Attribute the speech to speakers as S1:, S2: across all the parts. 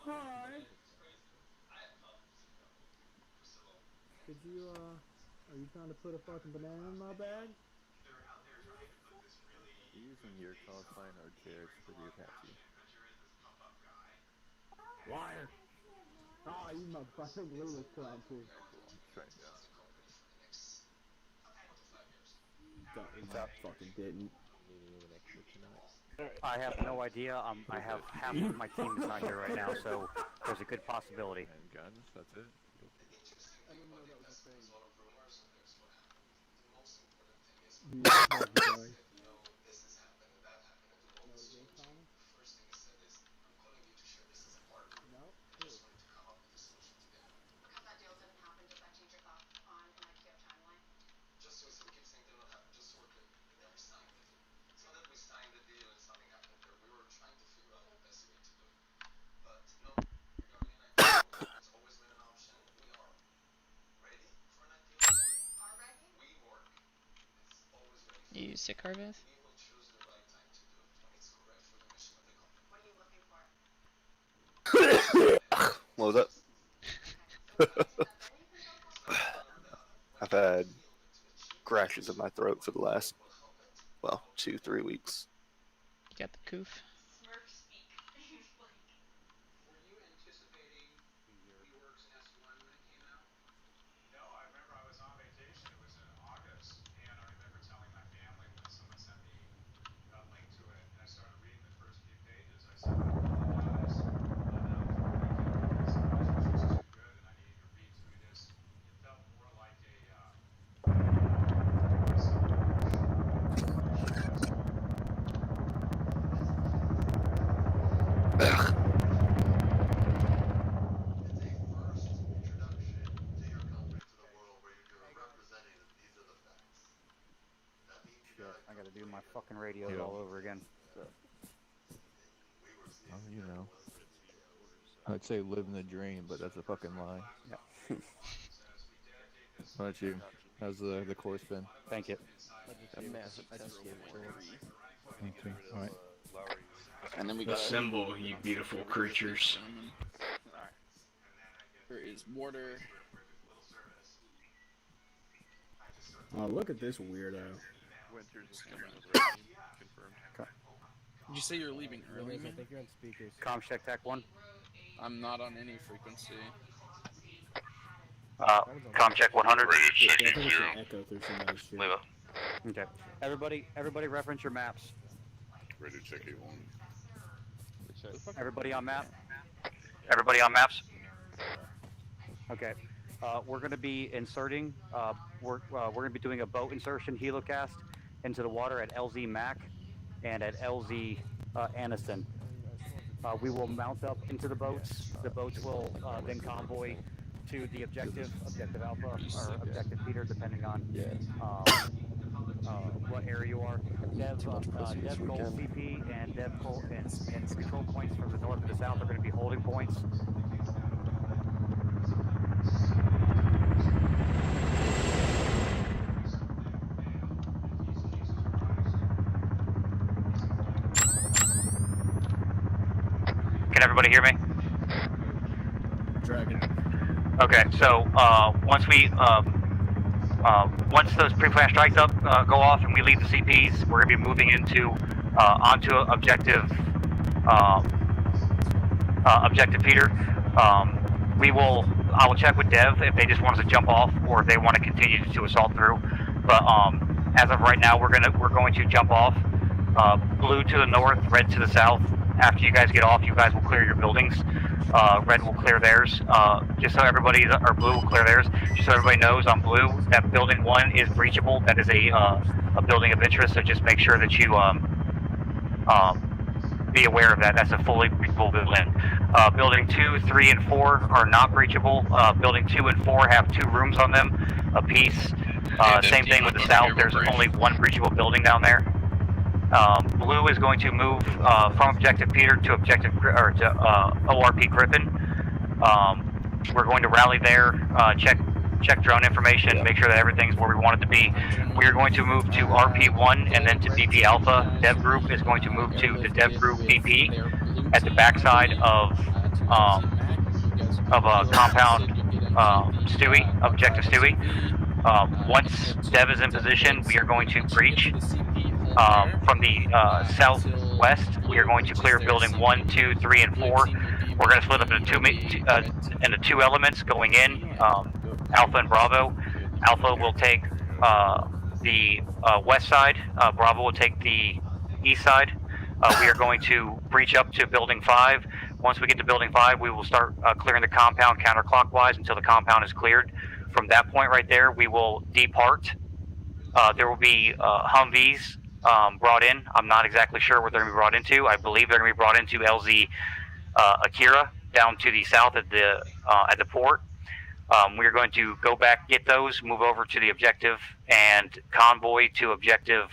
S1: Hi. Could you, are you trying to put a fucking banana in my bag?
S2: Using your cosine RTX for the Apache.
S1: Liar! Oh, you motherfucking Lewis clown too. That fucking didn't.
S3: I have no idea. I have half of my team is not here right now, so there's a good possibility.
S2: And guns, that's it.
S1: I didn't know that was a thing. Sorry.
S4: You sick, Harveth?
S5: What was that? I've had scratches in my throat for the last, well, 2-3 weeks.
S4: You got the coof?
S3: I gotta do my fucking radios all over again. So.
S2: Oh, you know. I'd say living the dream, but that's a fucking lie.
S3: Yeah.
S2: How about you? How's the course been?
S3: Thank you.
S5: A massive test
S2: Okay, alright.
S5: And then we got
S6: Assemble, you beautiful creatures.
S7: There is mortar.
S1: Oh, look at this weirdo.
S7: Did you say you're leaving early, man?
S1: I think you're on speakers.
S3: Comm check tech 1.
S7: I'm not on any frequency.
S3: Comm check 100.
S1: Echo through somebody's shit.
S3: Okay. Everybody reference your maps.
S8: Ready to check it one.
S3: Everybody on map? Everybody on maps? Okay. We're going to be inserting, we're going to be doing a boat insertion helocast into the water at LZ Mac and at LZ Aniston. We will mount up into the boats. The boats will then convoy to the objective Alpha, or objective Peter, depending on what area you are. Dev Gold CP and Dev Gold and control points from the north and the south are going to be holding points. Can everybody hear me?
S1: Dragon.
S3: Okay, so once those pre-planned strikes go off and we leave the CPs, we're gonna be moving into onto objective Peter. I will check with Dev if they just want us to jump off or if they want to continue to assault through. But as of right now, we're going to jump off. Blue to the north, red to the south. After you guys get off, you guys will clear your buildings. Red will clear theirs. Just so everybody, or blue will clear theirs. Just so everybody knows, on blue, that building 1 is breachable. That is a building of interest. So just make sure that you be aware of that. That's a fully breachable building. Building 2, 3, and 4 are not breachable. Building 2 and 4 have 2 rooms on them apiece. Same thing with the south. There's only 1 breachable building down there. Blue is going to move from Objective Peter to ORP Griffin. We're going to rally there, check drone information, make sure that everything's where we want it to be. We are going to move to RP1 and then to BP Alpha. Dev Group is going to move to the Dev Group BP at the backside of compound Stewie, objective Stewie. Once Dev is in position, we are going to breach from the southwest. We are going to clear building 1, 2, 3, and 4. We're going to split up into two elements going in, Alpha and Bravo. Alpha will take the west side. Bravo will take the east side. We are going to breach up to building 5. Once we get to building 5, we will start clearing the compound counterclockwise until the compound is cleared. From that point right there, we will depart. There will be Humvees brought in. I'm not exactly sure what they're going to be brought into. I believe they're going to be brought into LZ Akira down to the south at the port. We are going to go back, get those, move over to the objective, and convoy to objective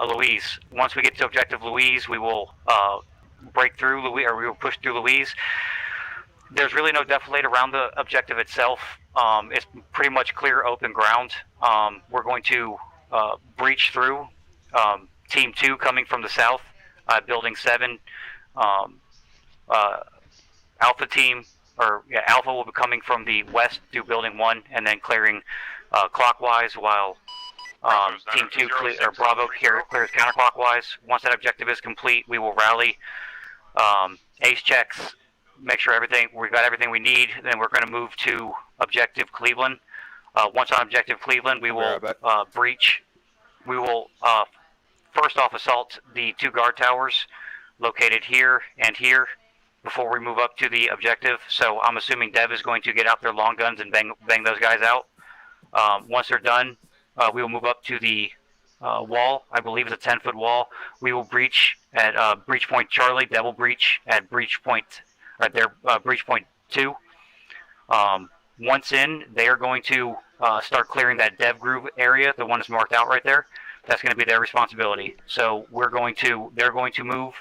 S3: Louise. Once we get to objective Louise, we will break through Louise, or we will push through Louise. There's really no defilade around the objective itself. It's pretty much clear open ground. We're going to breach through Team 2 coming from the south, Building 7. Alpha team, Alpha will be coming from the west through Building 1 and then clearing clockwise while Team 2 Bravo clears counterclockwise. Once that objective is complete, we will rally, ace checks, make sure we've got everything we need. Then we're going to move to objective Cleveland. Once on objective Cleveland, we will breach. We will first off assault the 2 guard towers located here and here before we move up to the objective. So I'm assuming Dev is going to get out their long guns and bang those guys out. Once they're done, we will move up to the wall. I believe it's a 10-foot wall. We will breach at breach point Charlie. Dev will breach at breach point, breach point 2. Once in, they are going to start clearing that Dev groove area, the one that's marked out right there. That's going to be their responsibility. So they're going to move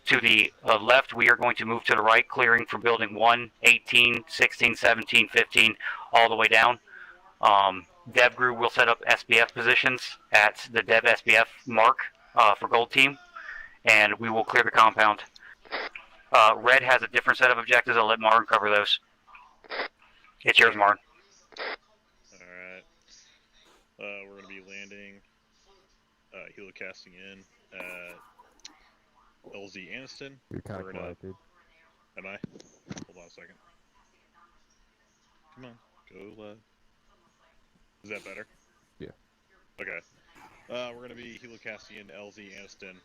S3: to the left. We are going to move to the right, clearing from building 1, 18, 16, 17, 15, all the way down. Dev Group will set up SBF positions at the Dev SBF mark for Gold Team, and we will clear the compound. Red has a different set of objectives. I'll let Martin cover those. It's yours, Martin.
S9: Alright. We're going to be landing, helicasting in at LZ Aniston.
S2: You're kind of quiet, dude.
S9: Am I? Hold on a second. Come on, go live. Is that better?
S2: Yeah.
S9: Okay. We're going to be helicasting in LZ Aniston,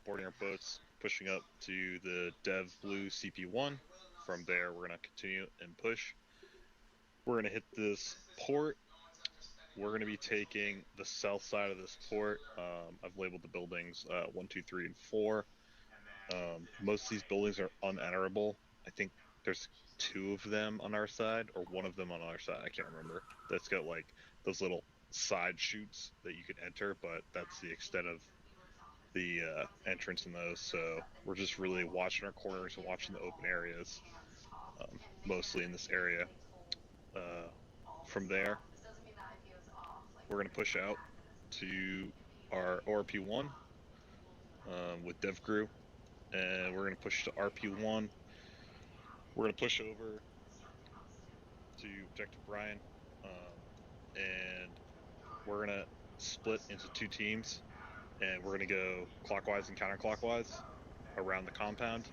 S9: boarding our boats, pushing up to the Dev Blue CP1. From there, we're going to continue and push. We're going to hit this port. We're going to be taking the south side of this port. I've labeled the buildings 1, 2, 3, and 4. Most of these buildings are unenterable. I think there's 2 of them on our side, or 1 of them on our side. I can't remember. That's got like those little side chutes that you can enter, but that's the extent of the entrance in those. So we're just really watching our corners and watching the open areas, mostly in this area. From there, we're going to push out to our ORP1 with Dev Crew, and we're going to push to RP1. We're going to push over to Objective Brian, and we're going to split into 2 teams, and we're going to go clockwise and counterclockwise around the compound,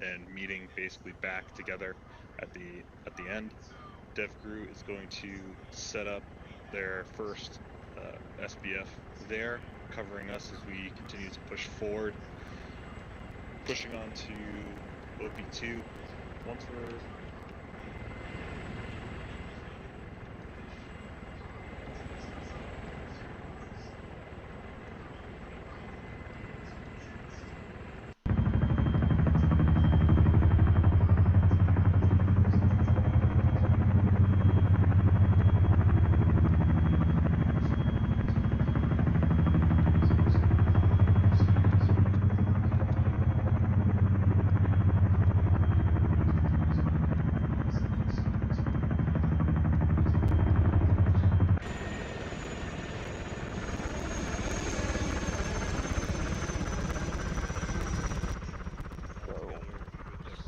S9: and meeting basically back together at the end. Dev Crew is going to set up their first SBF there, covering us as we continue to push forward, pushing on to OP2. Once we're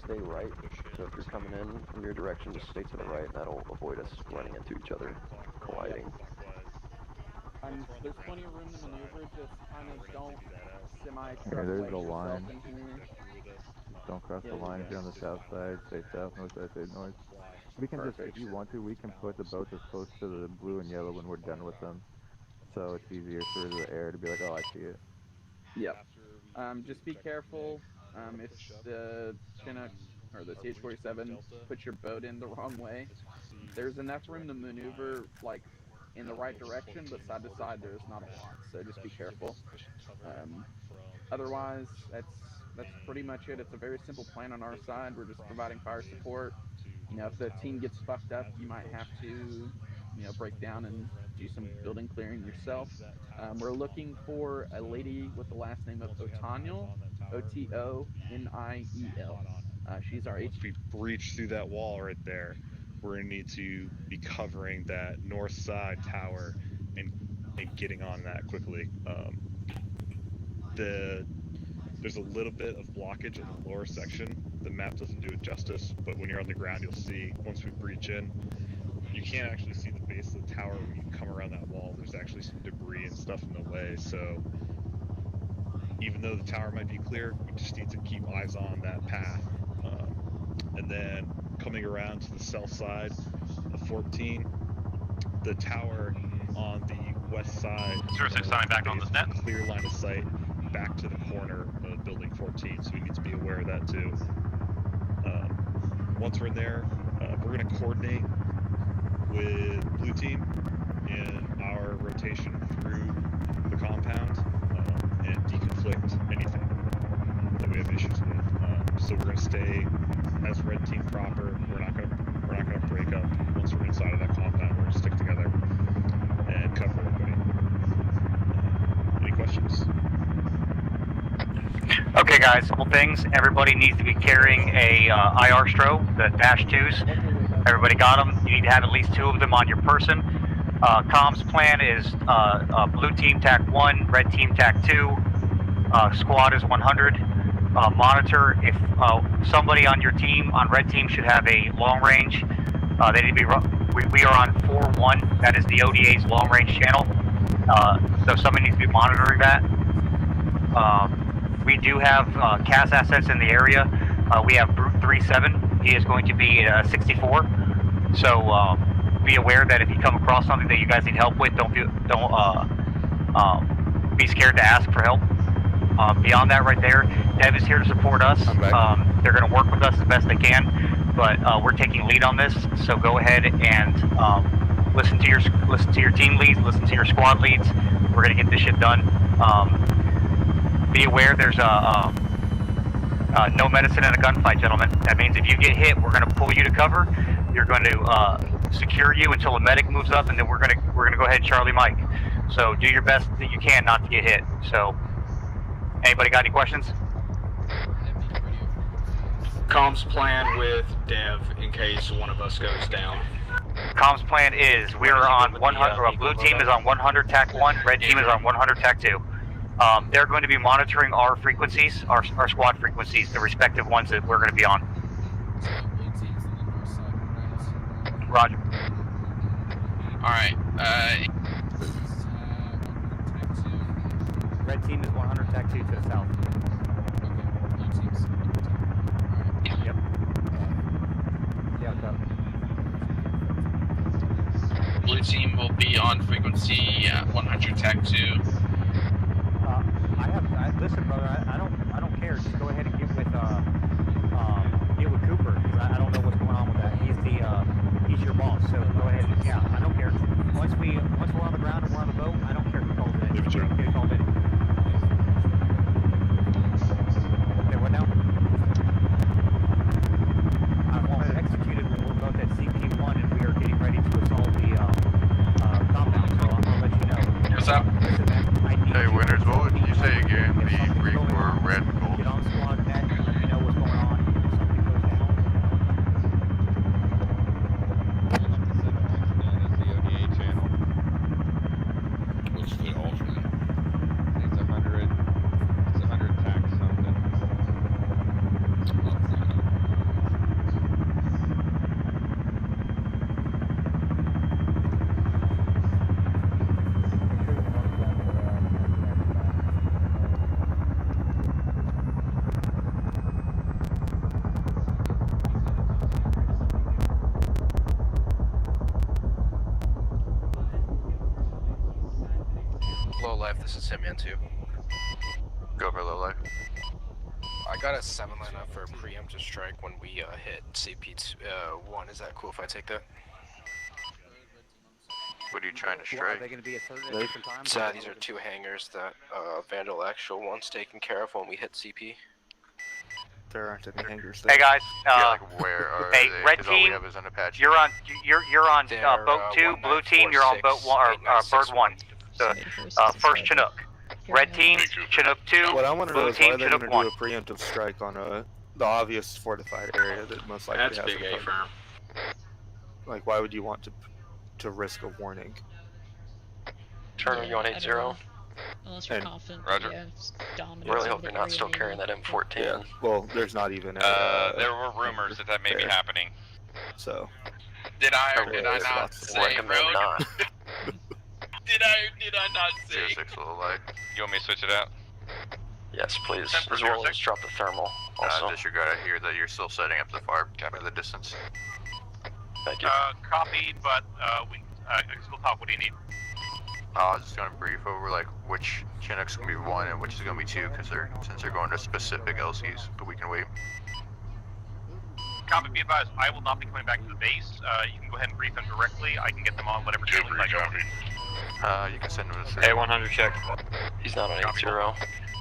S10: stay right. So if you're coming in from your direction, just stay to the right, and that'll avoid us running into each other, colliding.
S1: There's plenty of room to maneuver, just kind of don't
S2: Okay, there's
S1: semi-truck
S2: the
S1: yourself
S2: line.
S1: in here.
S2: Don't cross the line if you're on the south side. Stay south, north side, stay north. We can just, if you want to, we can put the boats as close to the blue and yellow when we're done with them. So it's easier for the air to be like, oh, I see it.
S1: Yep. Just be careful. If the Chinook or the CH-47 puts your boat in the wrong way, there's enough room to maneuver, like, in the right direction, but side to side there's not a lot, so just be careful. Otherwise, that's pretty much it. It's a very simple plan on our side. We're just providing fire support. You know, if the team gets fucked up, you might have to, you know, break down and do some building clearing yourself. We're looking for a lady with the last name of Otoniel, O-T-O-N-I-E-L. She's our
S9: Once we breach through that wall right there, we're going to need to be covering that north side tower and getting on that quickly. There's a little bit of blockage in the lower section. The map doesn't do it justice, but when you're on the ground, you'll see once we breach in, you can't actually see the base of the tower when you come around that wall. There's actually some debris and stuff in the way, so even though the tower might be clear, we just need to keep eyes on that path. And then coming around to the south side of 14, the tower on the west side
S3: 06 signing back on this net.
S9: Clear line of sight back to the corner of building 14, so we need to be aware of that too. Once we're in there, we're going to coordinate with blue team in our rotation through the compound and deconflict anything that we have issues with. So we're going to stay as red team proper. We're not going to break up. Once we're inside of that compound, we're going to stick together and cover everybody. Any questions?
S3: Okay, guys, a couple things. Everybody needs to be carrying a IR strobe, the Dash 2s. Everybody got them. You need to have at least 2 of them on your person. Comms plan is blue team TAC 1, red team TAC 2. Squad is 100. Monitor, if somebody on your team, on red team, should have a long range. They need to be. We are on 4-1. That is the ODA's long range channel. So somebody needs to be monitoring that. We do have CAS assets in the area. We have Brute 3-7. He is going to be 64. So be aware that if you come across something that you guys need help with, don't be scared to ask for help. Beyond that, right there, Dev is here to support us. They're going to work with us as best they can, but we're taking lead on this. So go ahead and listen to your team leads, listen to your squad leads. We're going to get this shit done. Be aware there's no medicine in a gunfight, gentlemen. That means if you get hit, we're going to pull you to cover. You're going to secure you until a medic moves up, and then we're going to go ahead and Charlie Mike. So do your best that you can not to get hit. So anybody got any questions?
S7: Comms plan with Dev in case one of us goes down.
S3: Comms plan is we are on 100. Blue team is on 100 TAC 1. Red team is on 100 TAC 2. They're going to be monitoring our frequencies, our squad frequencies, the respective ones that we're going to be on. Roger.
S7: Alright,
S3: Red team is 100 TAC 2 to the south. Yep. Yeah, what's up?
S7: blue team will be on frequency 100 TAC 2.
S3: Listen, brother, I don't care. Just go ahead and get with Cooper, because I don't know what's going on with that. He's your boss, so go ahead. Yeah, I don't care. Once we're on the ground and we're on the boat, I don't care who calls it in.
S9: Leave it, sir.
S3: Get called in. Okay, what now? I want it executed when we're both at CP1 and we are getting ready to assault the compound, so I'll let you know.
S7: What's up?
S3: Listen, man, I need
S8: Hey,
S3: you
S8: Winners,
S3: to
S8: what would you say again?
S3: if
S8: The
S3: something's
S8: brief
S3: going
S8: for
S3: on,
S8: red and gold?
S3: get on squad net and let me know what's going on. If something goes down,
S8: What's the alternate?
S11: this is Hitman 2.
S12: Go for low light.
S11: I got a 7 line up for a preemptive strike when we hit CP1. Is that cool if I take that?
S12: What are you trying to strike?
S11: So these are 2 hangars that Vandal Actual wants taken care of when we hit CP.
S5: There aren't any hangars there.
S3: Hey guys,
S12: yeah, like where are
S3: hey,
S12: they?
S3: red
S12: 'Cause all we
S3: team,
S12: have is an Apache.
S3: you're on boat 2. Blue team, you're on boat 1 or bird 1. The first Chinook. Red team, Chinook 2.
S5: What I want to know
S3: Blue
S5: is why
S3: team,
S5: they're
S3: Chinook
S5: going
S3: 1.
S5: to do a preemptive strike on the obvious fortified area that most likely
S7: That's
S5: has
S7: big
S5: a
S7: A firm.
S5: Like, why would you want to risk a warning?
S10: Turner, you on 8-0?
S4: Unless you're
S5: And-
S4: confident
S12: Roger.
S4: that you have dominance
S10: Really
S4: over
S10: hope
S4: the
S10: you're not
S4: area
S10: still
S4: maybe.
S10: carrying that M14.
S5: Yeah. Well, there's not even a.
S12: There were rumors that may be
S5: there.
S12: happening.
S5: So.
S13: Did I or
S5: Oh,
S13: did I
S5: there's
S13: not
S5: lots of
S13: say,
S10: Recommend
S13: bro?
S10: not.
S13: Did I not say?
S12: 06 low light. You want me to switch it out?
S10: Yes, please.
S13: 10 for
S10: As well
S13: 06.
S10: as drop the thermal. Also,
S12: Disregard. I hear that you're still setting up the far by the distance.
S10: thank you.
S3: Copy, but we'll talk. What do you need?
S12: I was just gonna brief over like which Chinook's gonna be 1 and which is gonna be 2 because since they're going to specific LCs, but we can wait.
S3: Copy, be advised, I will not be coming back to the base. You can go ahead and brief them directly. I can get them on whatever channel I go.
S12: You can send them to
S7: A100 check.
S10: He's not on 8-0.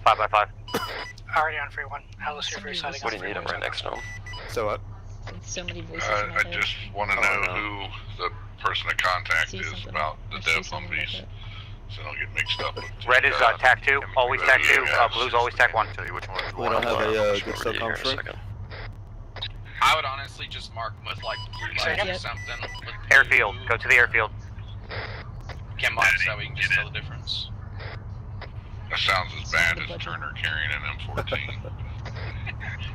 S3: 5x5.
S14: Already on free 1. Alice here for your sighting.
S10: What do you need him right next to him?
S5: So what?
S4: It's like so many voices in my
S8: I
S4: head.
S8: just want to know who the person of contact
S4: See
S8: is
S4: something,
S8: about the
S4: I see
S8: dev
S4: something
S8: humvees,
S4: like
S8: so don't get mixed up with.
S3: Red is TAC 2. Always TAC 2. Blue's always TAC 1.
S12: Tell you which one is
S5: We don't have a good
S10: Over to you here in
S5: SOCOM
S10: a
S5: strike.
S10: second.
S13: I would honestly just mark them with like blue lights or
S4: Yep.
S13: something. With
S3: Airfield.
S13: blue.
S3: Go to the airfield.
S13: Chem mark so we can just tell the difference.
S8: That sounds as bad as Turner carrying an M14.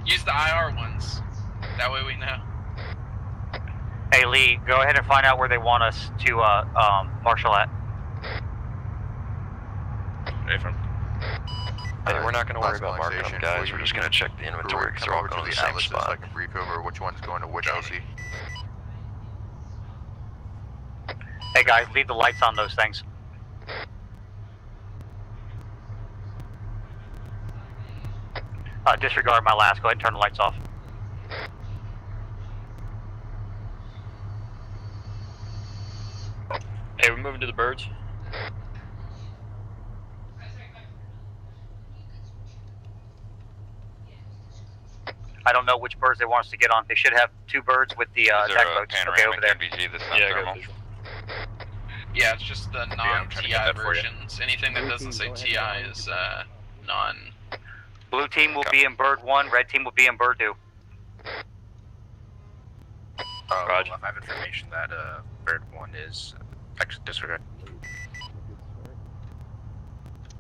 S13: Use the IR ones. That way we know.
S3: Hey Lee, go ahead and find out where they want us to marshal at.
S7: A firm.
S10: Hey, we're not going to worry
S12: Last
S10: about marking them,
S12: conversation
S10: guys.
S12: before
S10: We're
S12: you
S10: just going to check the inventory because they're all going to the same
S12: atlases so I
S10: spot.
S12: can brief over which one's going to which LC.
S3: Hey guys, leave the lights on those things. Disregard my last. Go ahead and turn the lights off.
S7: Hey, we're moving to the birds.
S3: I don't know which birds they want us to get on. They should have 2 birds with the attack boats. Okay, over there.
S12: NVG that's
S7: Yeah,
S12: not
S7: I got
S12: thermal?
S7: visual.
S13: Yeah, it's just the
S7: I'm trying to
S13: non-TI
S7: get that for you.
S13: versions. Anything that doesn't say TI is non.
S3: Blue team will be in bird 1. Red team will be in bird 2.
S7: Roger.
S11: I have information that bird 1 is actually disregard.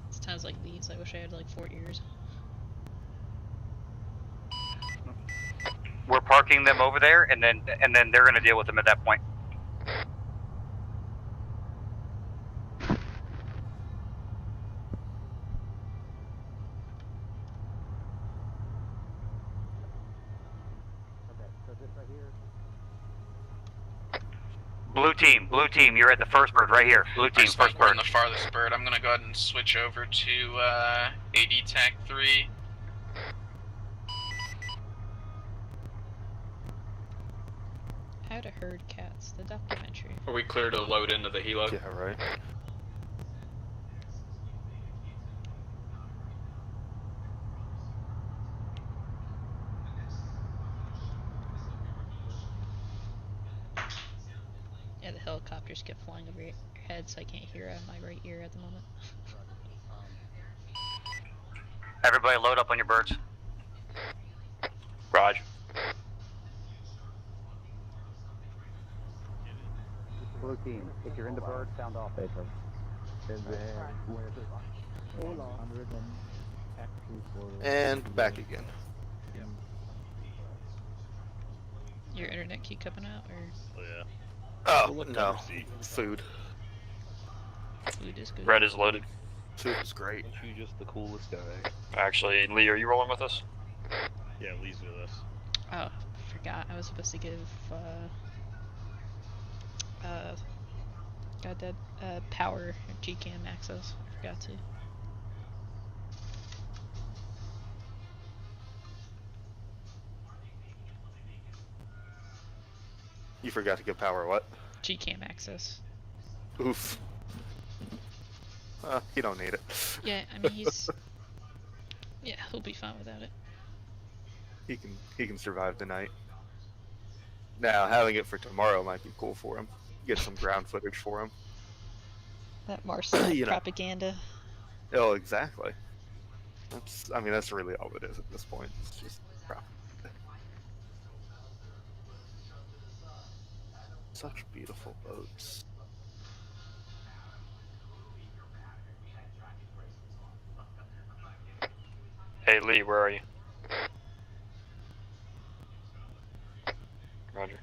S4: It's times like these. I wish I had like 4 ears.
S3: We're parking them over there, and then they're going to deal with them at that point. Blue team, you're at the first bird right here. Blue team,
S13: I
S3: first
S13: we're in
S3: bird.
S13: the farthest bird. I'm gonna go ahead and switch over to AD TAC 3.
S4: How to herd cats, the documentary.
S7: Are we clear to load into the helo?
S5: Yeah, right.
S4: Yeah, the helicopters kept flying over your head, so I can't hear out of my right ear at the moment.
S3: Everybody load up on your birds.
S7: Raj.
S1: Blue team, if you're in the bird, sound off.
S5: And back again.
S4: Your internet keep coming out, or
S9: Yeah.
S5: Oh, no. Food.
S4: food is good?
S7: Red is loaded.
S5: Food is great.
S2: You just the coolest guy.
S7: Actually, Lee, are you rolling with us?
S9: Yeah, Lee's with us.
S4: Oh, forgot. I was supposed to give power GCam access. I forgot to.
S5: forgot to give power what?
S4: Gcam access.
S5: Oof. You don't need it.
S4: Yeah, I mean he's. Yeah, he'll be fine without it.
S5: He can survive the night. Now having it for tomorrow might be cool for him. Get some ground footage for him.
S4: That Marcel propaganda.
S5: Oh, exactly. I mean, that's really all it is at this point. It's just propaganda. Such beautiful boats.
S3: Hey Lee, where are you? Roger.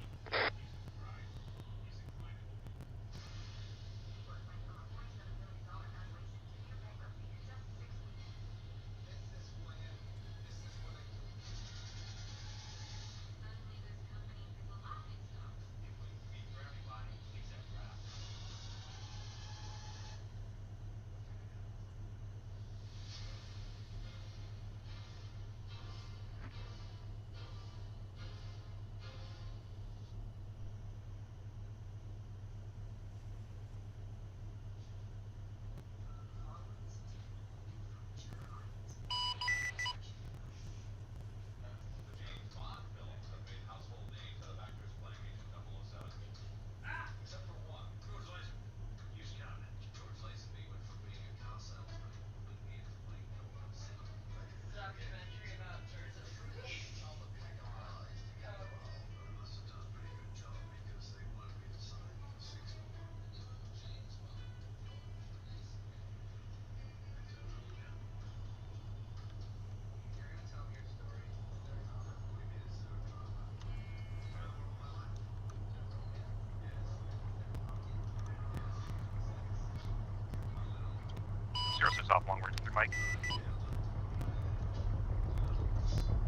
S3: Off long range, Mike.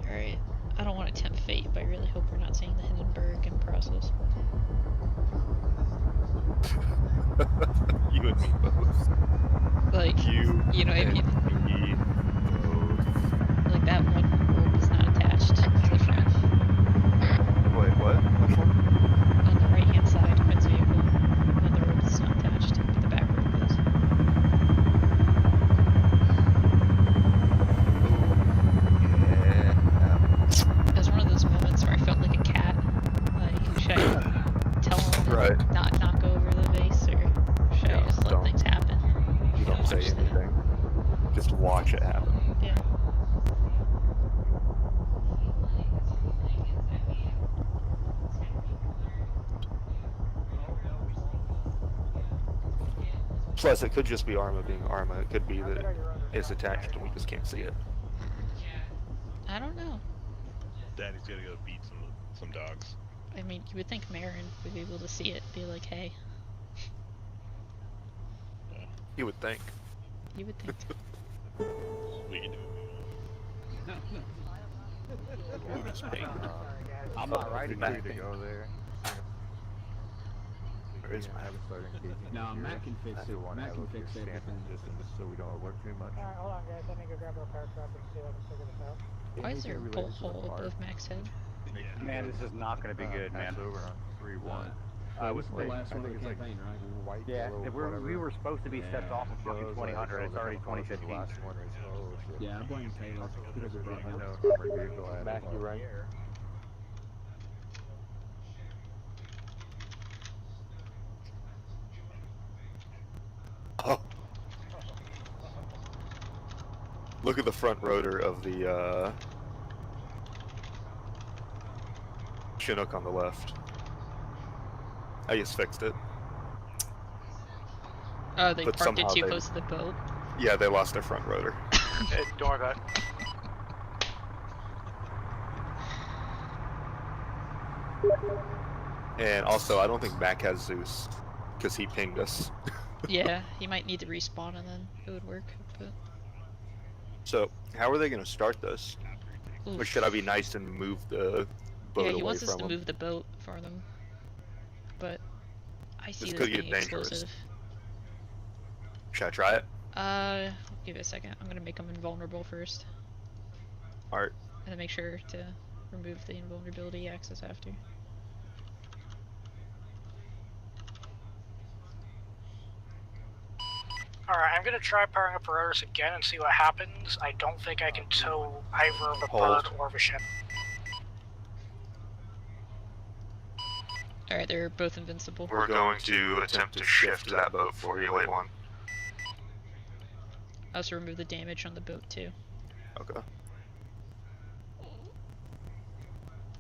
S4: Alright, I don't want to tempt fate, but I really hope we're not seeing the Hindenburg in process.
S5: You and me both.
S4: Like, you know what I mean?
S5: Me both.
S4: Like that one orb is not attached to the front.
S5: Wait, what? Which one?
S4: On the right hand side, Quinn's vehicle. One of the orbs is not attached, but the back orb is. It was one of those moments where I felt like a cat. Like, should I tell him to not go over the base, or should I just let things happen?
S5: You don't say anything. Just watch it happen.
S4: Yeah.
S5: Plus, it could just be Arma being Arma. It could be that it's attached and we just can't see it.
S4: I don't know.
S9: Daddy's gotta go beat some dogs.
S4: I mean, you would think Marin would be able to see it, be like, hey.
S5: You would think.
S4: You would think.
S9: Sweet.
S2: I'm not riding you to go there.
S5: Where is
S2: I haven't started engaging.
S15: No, Matt can fix it. Matt can fix it.
S2: So we don't work too much.
S14: Alright, hold on guys, let me go grab our power trap and see if I can figure this out.
S4: Why is there a bolt hole above Mac's head?
S16: Man, this is not going to be good, man.
S2: Over on 3-1.
S15: This is the last one of the campaign, right?
S2: White,
S16: Yeah,
S2: yellow,
S16: we were supposed to be stepped off of fucking 2000. It's already 2015.
S2: Last one is, oh shit.
S15: Yeah, I blame Taylor. Because of
S2: I
S15: that.
S2: know, armored vehicle I had
S10: Mac, you
S2: about-
S10: right?
S5: Oh. Look at the front rotor of the Chinook on the left. I just fixed it.
S4: Oh, they
S5: But
S4: parked it
S5: somehow
S4: too
S5: they-
S4: close to the boat?
S5: Yeah, they lost their front rotor.
S14: Don't worry about it.
S5: And also, I don't think Mac has Zeus, because he pinged us.
S4: Yeah, he might need to respawn and then it would work, but...
S5: So, how are they going to start this?
S4: Oof.
S5: Or should I be nice and move the boat
S4: Yeah, he
S5: away
S4: wants us
S5: from
S4: to
S5: them?
S4: move the boat for them. But I see
S5: This
S4: this
S5: could get
S4: being
S5: dangerous.
S4: explosive.
S5: Should I try it?
S4: Give it a second. I'm gonna make him invulnerable first.
S5: Alright.
S4: And then make sure to remove the invulnerability access after.
S14: I'm gonna try powering up the rotors again and see what happens. I don't think I can tow either of a bird or of a ship.
S4: Alright, they're both invincible.
S5: We're going to attempt to shift that boat for you, late one.
S4: I also remove the damage on the boat too.
S5: Okay.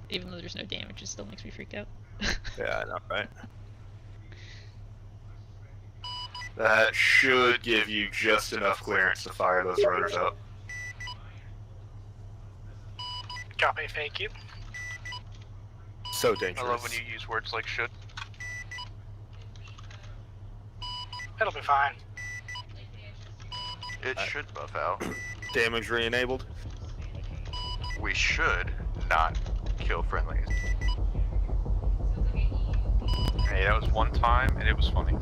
S4: Even though there's no damage, it still makes me freak out.
S5: Yeah, I know, right? That should give you just enough clearance to fire those rotors up.
S14: Copy, thank you.
S5: So dangerous.
S13: I love when you use words like should.
S14: It'll be fine.
S12: It should buff out.
S5: Damage re-enabled.
S12: We should not kill friendlies.
S13: Hey, that was one time, and it was funny.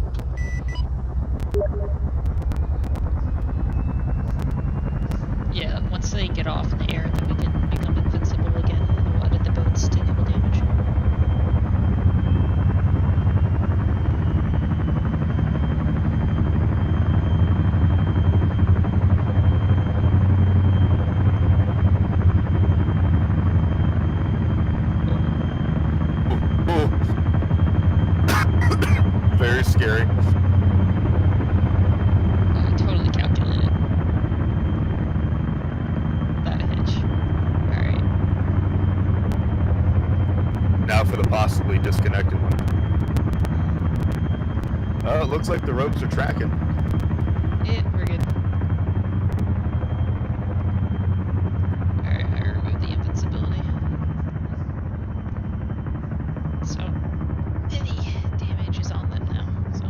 S4: Yeah, once they get off in the air, then we can become invincible again, and we'll edit the boats to enable damage.
S5: Very scary.
S4: Totally calculated. That hitch. Alright.
S5: Now for the possibly disconnected one. Oh, it looks like the ropes are tracking.
S4: Yeah, we're good. Alright, I removed the invincibility. So, any damage is on them now, so.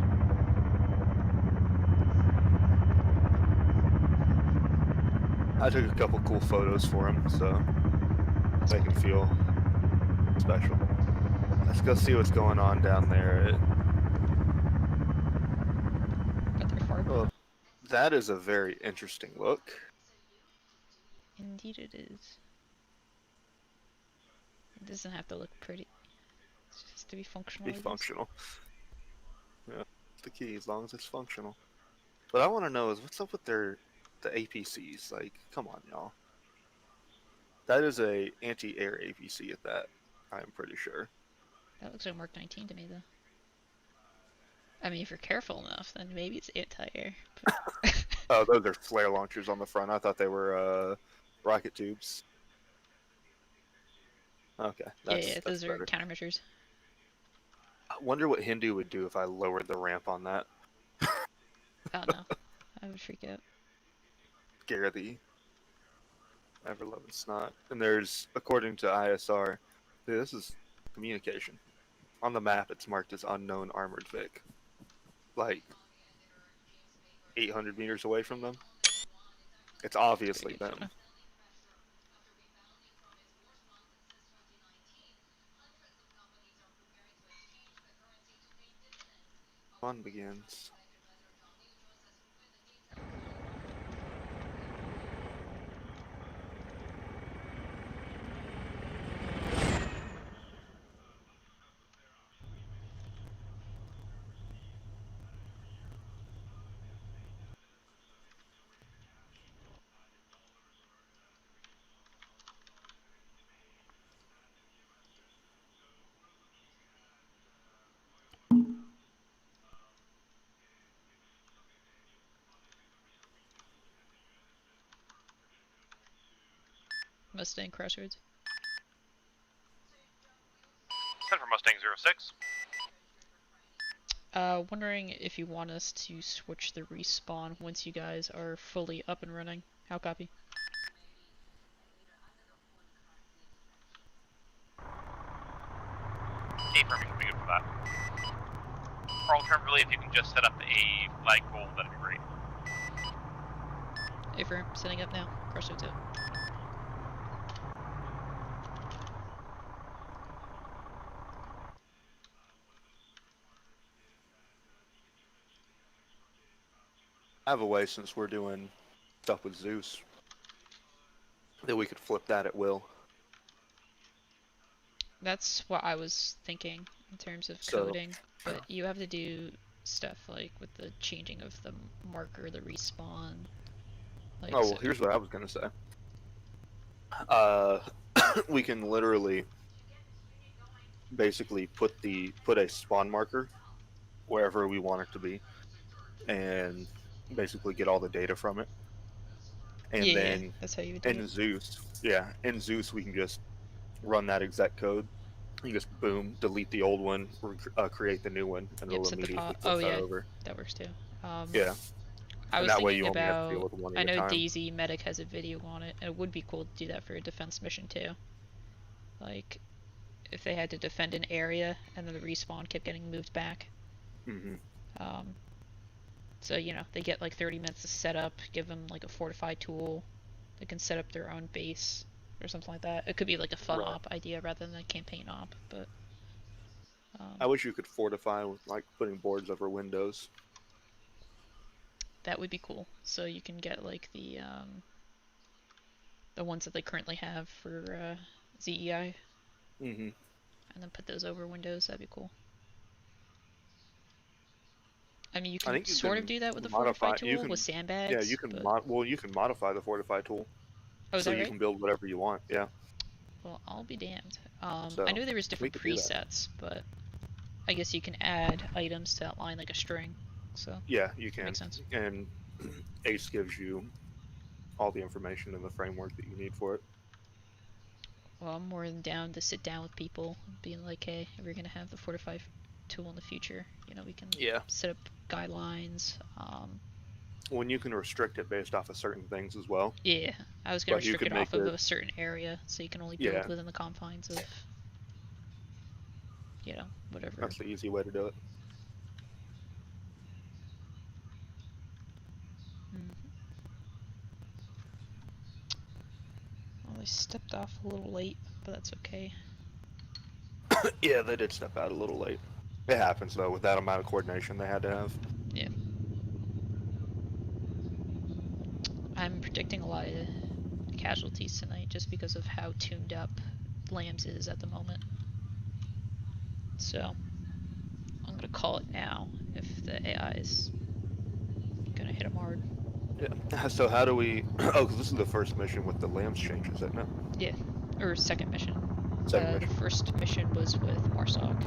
S5: I took a couple cool photos for him, so they can feel special. Let's go see what's going on down there. Well, that is a very interesting look.
S4: Indeed it is. It doesn't have to look pretty. It's just to be functional.
S5: Be functional. Yeah, that's the key, as long as it's functional. What I want to know is what's up with the APCs. Like, come on, y'all. That is a anti-air APC at that. I'm pretty sure.
S4: That looks like Mark 19 to me, though. I mean, if you're careful enough, then maybe it's anti-air. But...
S5: Oh, those are flare launchers on the front. I thought they were rocket tubes. Okay.
S4: Yeah, those are countermeasures.
S5: I wonder what Hindu would do if I lowered the ramp on that.
S4: Oh no, I would freak out.
S5: Scare the ever-loving snot. And there's, according to ISR, this is communication. On the map, it's marked as unknown armored Vic. Like 800 meters away from them. It's obviously them. Fun begins.
S4: Mustang Crossroads.
S13: Send for Mustang 06.
S4: Wondering if you want us to switch the respawn once you guys are fully up and running. How copy?
S13: Affirming would be good for that. Or alternatively, if you can just set up a flag goal, that'd be great.
S4: Affirm, setting up now. Crossroads out.
S5: I have a way, since we're doing stuff with Zeus, that we could flip that at will.
S4: That's what I was thinking in terms of coding, but you have to do stuff, like with the changing of the marker, the respawn. Like,
S5: oh, well, here's what I was gonna say. We can literally basically put a spawn marker wherever we want it to be, and basically get all the data from it. And
S4: yeah,
S5: then
S4: that's how you would do
S5: in
S4: it.
S5: Zeus, in Zeus we can just run that exact code. You just boom, delete the old one, create the new one, and it'll
S4: set the
S5: immediately
S4: oh
S5: flip that
S4: yeah,
S5: over.
S4: that works too.
S5: Yeah.
S4: I
S5: And
S4: was
S5: that way
S4: thinking
S5: you only have to deal
S4: about.
S5: with one
S4: I
S5: at a
S4: know
S5: time.
S4: Daisy Medic has a video on it, and it would be cool to do that for a defense mission too. Like, if they had to defend an area and then the respawn kept getting moved back.
S5: Mm-hmm.
S4: So, you know, they get like 30 minutes to set up, give them like a fortify tool, they can set up their own base or something like that. It could be like a fun op idea rather than a campaign op, but...
S5: I wish you could fortify with like putting boards over windows.
S4: That would be cool. So you can get like the ones that they currently have for ZEI.
S5: Mm-hmm.
S4: And then put those over windows, that'd be cool. I mean, you can sort of do that with the fortify tool with sandbags.
S5: Yeah, you can you can modify the fortify tool.
S4: Oh, is
S5: so
S4: that
S5: you
S4: right?
S5: can build whatever you want. Yeah.
S4: Well, I'll be damned.
S5: So,
S4: I knew there was different
S5: we could do that.
S4: presets, but I guess you can add items to outline like a string. So
S5: Yeah, you can.
S4: Makes sense.
S5: And Ace gives you all the information in the framework that you need for it.
S4: Well, I'm more than down to sit down with people, being like, hey, if we're gonna have the fortify tool in the future, you know, we can set up guidelines.
S5: When you can restrict it based off of certain things as well.
S4: Yeah, I was gonna restrict it off of a certain area, so you can only build within the confines of, you know, whatever.
S5: That's the easy way to do it.
S4: Well, they stepped off a little late, but that's okay.
S5: Yeah, they did step out a little late. It happens though, with that amount of coordination they had to have.
S4: Yeah. I'm predicting a lot of casualties tonight just because of how tuned up Lambs is at the moment. So, I'm gonna call it now if the AI is gonna hit him hard.
S5: Yeah, so how do we... Oh, because this is the first mission with the Lambs changes, isn't it?
S4: Yeah, or second mission.
S5: Second mission.
S4: The first mission was with Marsoc.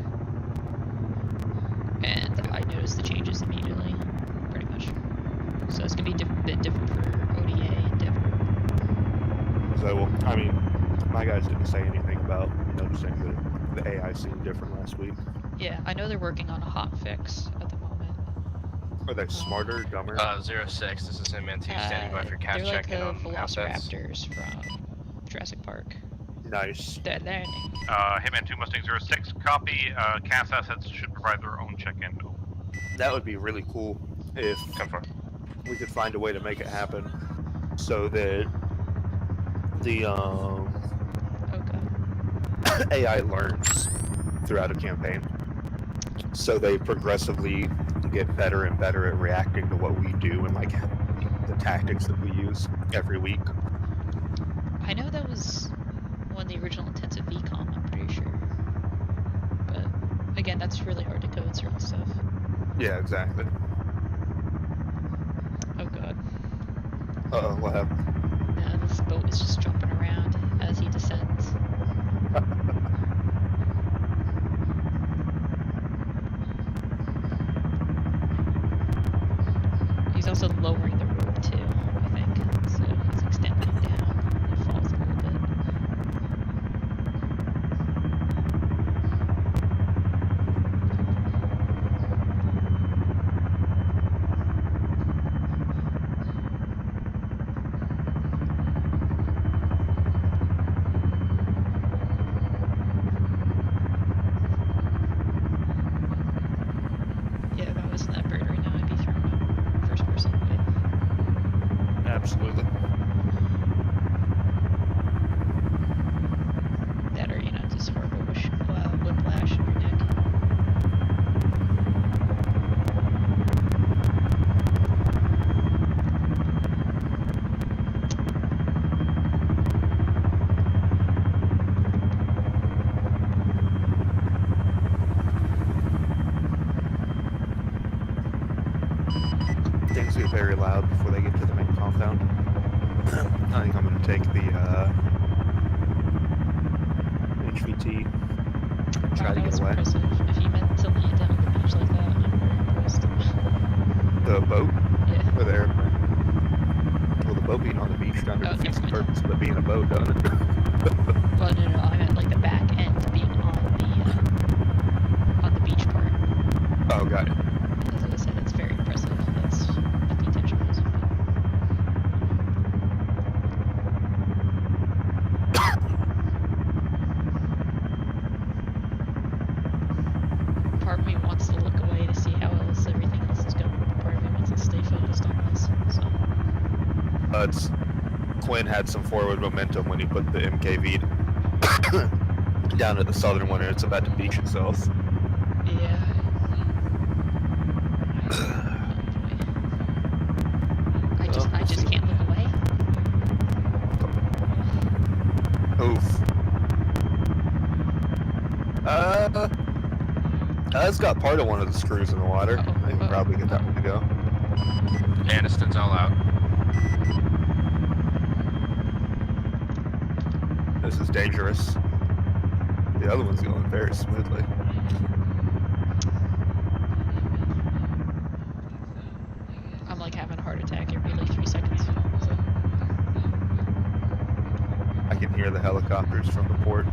S4: And I noticed the changes immediately, pretty much. So it's gonna be a bit different for ODA and Dev.
S5: So, well, I mean, my guys didn't say anything about noticing the AI seemed different last week.
S4: Yeah, I know they're working on a hot fix at the moment.
S5: Are they smarter, dumber?
S11: 06, this is MN2 standing by for cast
S4: they're
S11: check
S4: like
S11: in on assets.
S4: Velociraptors from Jurassic Park.
S5: Nice.
S4: They're
S13: Hitman 2 Mustang 06, copy. Cast assets should provide their own check-in.
S5: That would be really cool if we could find a way to make it happen so that the AI learns throughout a campaign. So they progressively get better and better at reacting to what we do and like the tactics that we use every week.
S4: I know that was one of the original intents of VCOM, I'm pretty sure. But again, that's really hard to code certain stuff.
S5: Yeah, exactly.
S4: Oh god.
S5: Uh-oh, what happened?
S4: No, this boat is just jumping around as he descends. He's also lowering the rope too, I think. So he's extending it down. It falls a little bit. Yeah, if I was in that bird right now, I'd be throwing up. First person.
S5: very loud before they get to the main compound. I think I'm gonna take the HVT. Try to
S4: that
S5: get
S4: was
S5: away.
S4: impressive. If you meant to land it on the beach like that, I'm very impressed.
S5: The boat?
S4: Yeah.
S5: Or the airplane? Well, the boat being on the beach kind of defeats the purpose of it being a boat, doesn't it?
S4: Well, no, I meant like the back end being on the beach part.
S5: Oh, got it.
S4: As I said, that's very impressive. That's what the intention was. Part of me wants to look away to see how else everything else is going. Part of me wants to stay focused on this. So.
S5: Quinn had some forward momentum when he put the MKV down at the southern one, and it's about to beach itself.
S4: Yeah. I just can't look away.
S5: Oof. It's got part of one of the screws in the water. I can probably get that one to go.
S11: Aniston's all out.
S5: This is dangerous. The other one's going very smoothly.
S4: I'm like having a heart attack every like 3 seconds. So.
S5: I can hear the helicopters from the port.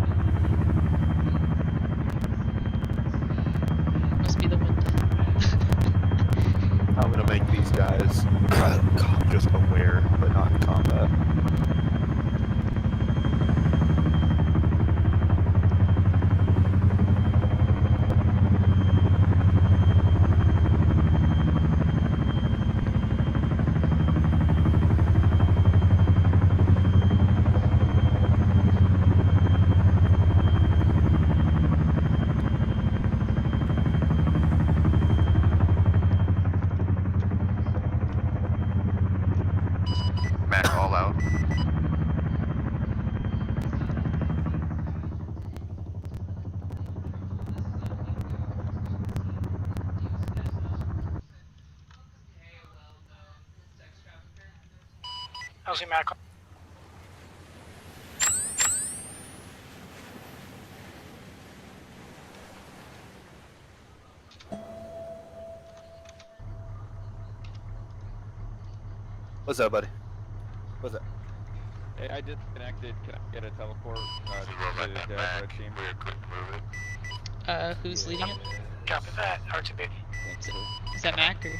S4: Must be the wind.
S5: I'm gonna make these guys just aware, but not in combat.
S12: Mac all out.
S14: How's he, Mac?
S5: What's up, buddy? What's up?
S17: Hey, I disconnected. Can I get a teleport to the dev red team?
S4: Who's leading it?
S14: Copy that, RTB.
S4: Is that Mac or?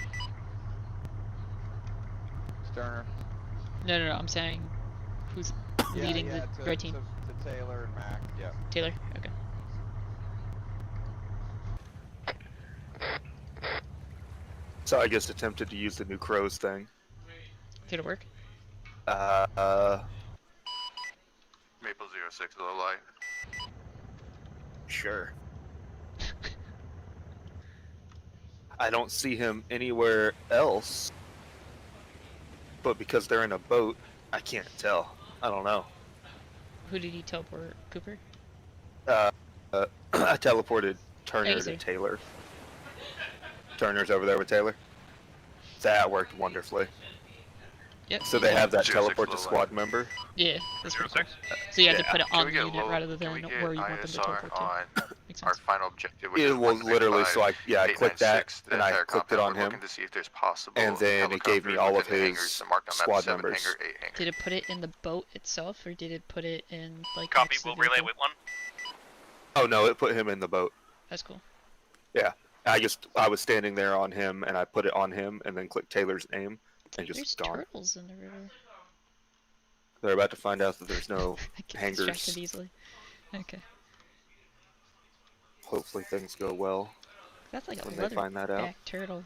S17: Sterner.
S4: No, I'm saying who's leading the red team?
S17: To Taylor and Mac, yeah.
S4: Taylor? Okay.
S5: So I just attempted to use the new crows thing.
S4: Did it work?
S12: Maple 06 low light.
S5: Sure. I don't see him anywhere else, but because they're in a boat, I can't tell. I don't know.
S4: Who did he teleport? Cooper?
S5: I teleported Turner
S4: Easy.
S5: to Taylor. Turner's over there with Taylor. That worked wonderfully.
S4: Yep.
S5: So they have that teleport to squad member?
S4: Yeah, that's pretty cool. So you have to put it on the unit rather than
S12: Can we get
S4: where you want them to
S12: ISR
S4: teleport to.
S12: on our final objective, which
S5: It
S12: is
S5: was literally, so I clicked that,
S12: 896, the
S5: and I
S12: entire
S5: clicked it
S12: compound.
S5: on
S12: We're
S5: him,
S12: looking to see if there's possible
S5: and then it gave me all of
S12: helicopters within
S5: his
S12: hangars marked on map
S5: squad
S12: 7,
S5: members.
S12: hangar 8, hangar.
S4: Did it put it in the boat itself, or did it put it in like?
S13: Copy.
S4: next to
S13: We'll
S4: the
S13: relay
S4: vehicle?
S13: with one.
S5: Oh no, it put him in the boat.
S4: That's cool.
S5: Yeah, I was standing there on him, and I put it on him, and then clicked Taylor's name, and just
S4: There's
S5: gone.
S4: turtles in the river.
S5: They're about to find out that there's no
S4: I get
S5: hangars.
S4: distracted easily. Okay.
S5: Hopefully things go well.
S4: That's like
S5: when
S4: a
S5: they
S4: leather
S5: find that out.
S4: back turtle.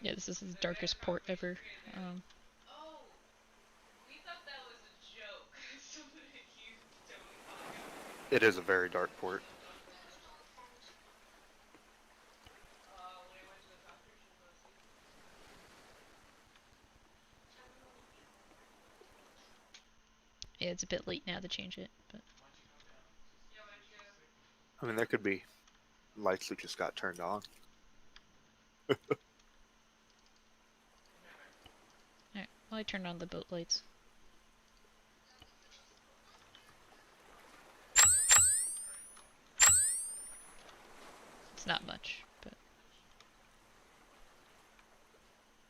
S4: Yeah, this is the darkest port ever.
S5: It is a very dark port.
S4: Yeah, it's a bit late now to change it, but
S5: I mean, there could be lights that just got turned on.
S4: alright. Well, I turned on the boat lights. It's not much,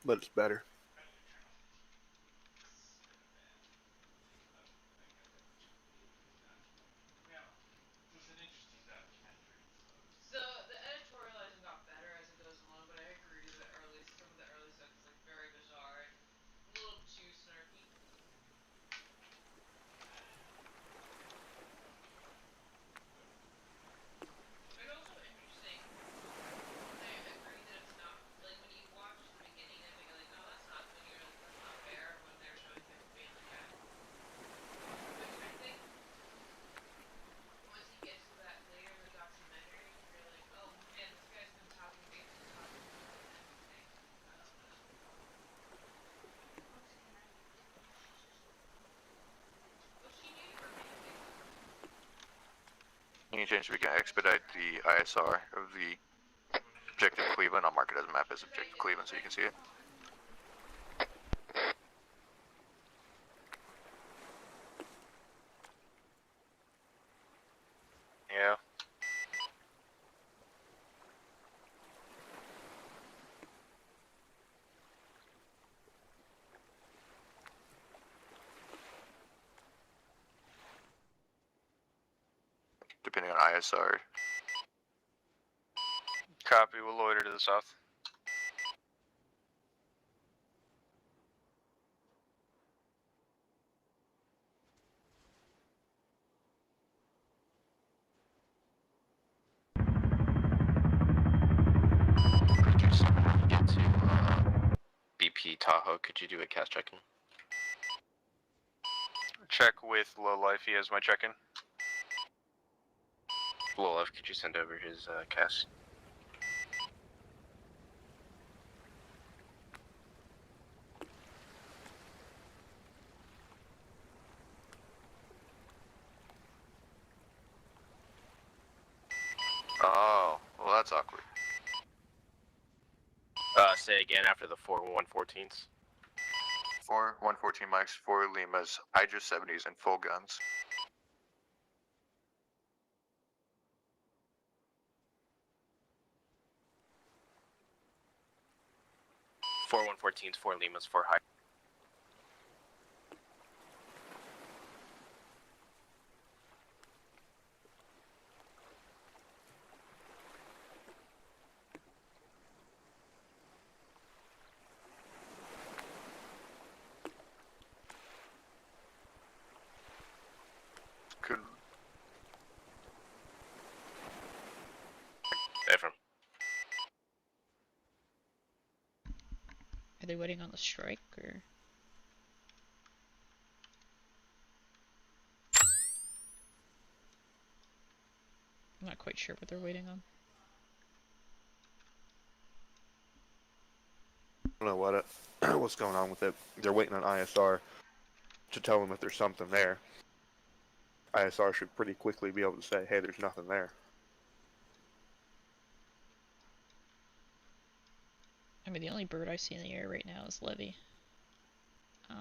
S5: But it's better.
S18: So the editorializing got better as it goes along, but I agree that some of the early stuff is like very bizarre and a little too snarky. It's also interesting. I agree that it's not like when you watch the beginning of it, you're like, oh, that's not linear, like that's not fair when they're showing like Family Guy. But I think once you get to that later in the documentary, you're like, oh man, this guy's been basically talking about everything. What's she doing for pancakes?
S12: Any chance we can expedite the ISR of the objective Cleveland? I'll mark it as a map as objective Cleveland so you can see it.
S11: Yeah.
S12: Depending on ISR.
S11: Copy, we'll loiter to the south. Get to BP Tahoe, could you do a cast check-in? Check with Low Life, he has my check-in. Low Life, could you send over his cast?
S12: Oh, well that's awkward.
S11: Say again after the 4 114s.
S12: 4 114 mics, 4 Limas, Hydra 70s, and full guns.
S11: Four 114s, 4 Limas, 4 high.
S12: Could
S11: Different.
S4: are they waiting on the strike or? I'm not quite sure what they're waiting on.
S5: I don't know what what's going on with it. They're waiting on ISR to tell them if there's something there. ISR should pretty quickly be able to say, hey, there's nothing there.
S4: I mean, the only bird I see in the air right now is Levy. I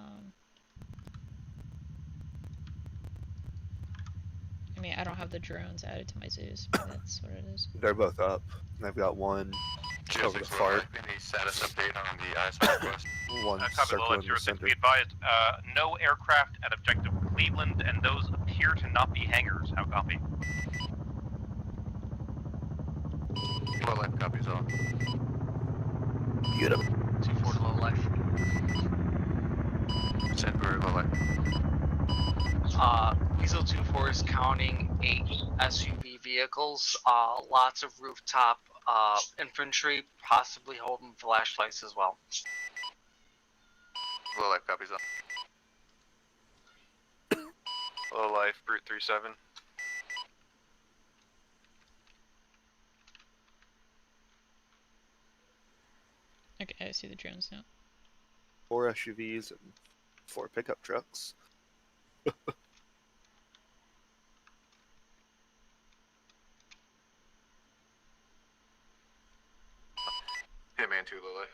S4: mean, I don't have the drones added to my zoos, but that's what it is.
S5: They're both up. They've got one over the fart.
S12: Any status update on the ISR request?
S5: One
S13: Copy, Low
S5: circle
S13: Life
S5: in the
S13: 06,
S5: center.
S13: be advised, no aircraft at objective Cleveland, and those appear to not be hangars. How copy?
S12: Low life copies all.
S5: Get him.
S11: 2-4 to Low Life.
S12: Send for low life.
S19: Diesel 2-4 is counting 8 SUV vehicles, lots of rooftop infantry, possibly holding flashlights as well.
S12: Low life copies all.
S11: Low Life, Brute 37.
S4: Okay, I see the drones now.
S5: 4 SUVs and 4 pickup trucks.
S12: Man 2, low life.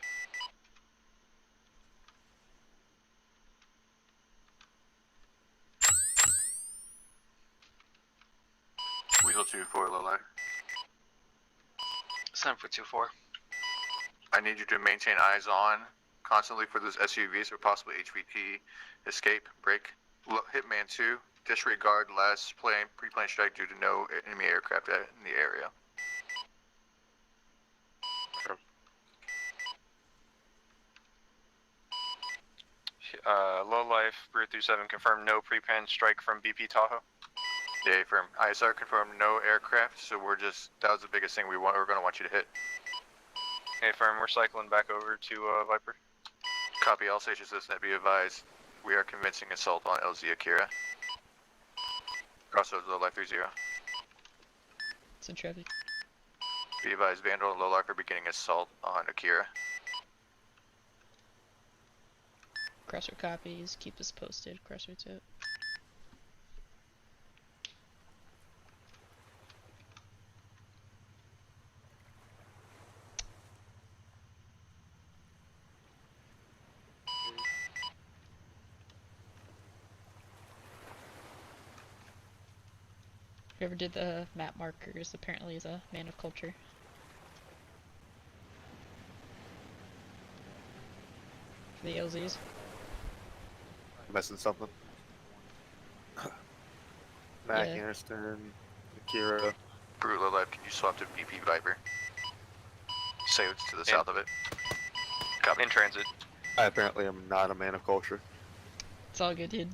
S12: Weasel 2-4, low life.
S19: 7 for 2-4.
S12: I need you to maintain eyes on constantly for those SUVs or possibly HVT escape, break. Hitman 2, disregard last pre-plane strike due to no enemy aircraft in the area.
S20: Low life, Brute 37, confirm no pre-plan strike from BP Tahoe.
S12: Yeah, firm. ISR confirmed no aircraft, so that was the biggest thing we're gonna want you to hit.
S20: Hey, firm, we're cycling back over to Viper.
S12: Copy, all stations listening, be advised. We are commencing assault on LZ Akira. Crossroads, low life 30.
S4: It's in traffic.
S12: Be advised, Vandal and Lowlark are beginning assault on Akira.
S4: Crossroad copies, keep us posted, crossroads out. Whoever did the map markers apparently is a man of culture. For the LZs.
S5: Missing something. Mac
S4: Yeah.
S5: Anderson, Akira.
S12: Brute low life, can you swap to BP Viper? Say it's to the south of it.
S20: In transit.
S5: I apparently am not a man of culture.
S4: It's all good, dude.